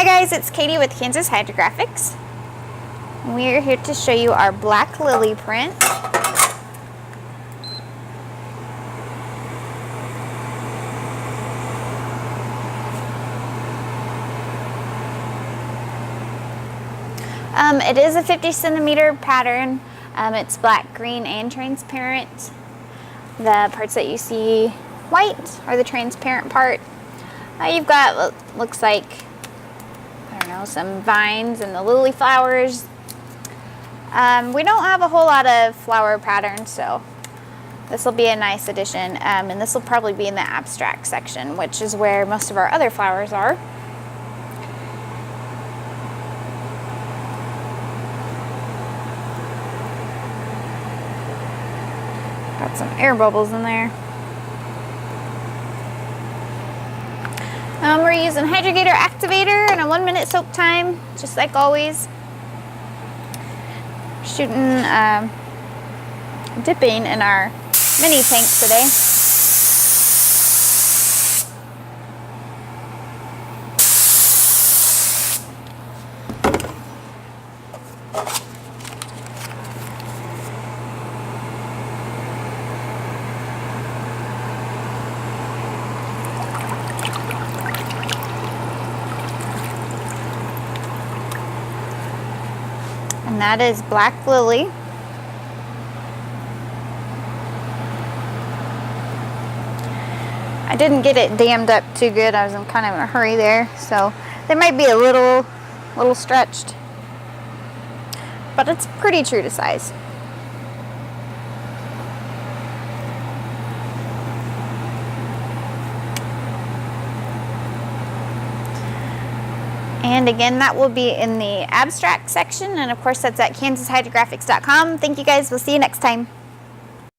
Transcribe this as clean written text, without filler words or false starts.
guys, it's Katie with Kansas Hydrographics. We are here to show you our black lily print. It is a 50 centimeter pattern. It's black, green, and transparent. The parts that you see white are the transparent part. You've got what looks like, I don't know, some vines and the lily flowers. We don't have a whole lot of flower patterns, so this will be a nice addition. And this will probably be in the abstract section, which is where most of our other flowers are. Got some air bubbles in there. We're using Hydrographics Activator and a 1-minute soak time, just like always. Shooting, dipping in our mini tank today. And that is black lily. I didn't get it dammed up too good. I was in kind of in a hurry there, so they might be a little stretched, but it's pretty true to size. And again, that will be in the abstract section, and of course that's at KansasHydrographics.com. Thank you guys. We'll see you next time.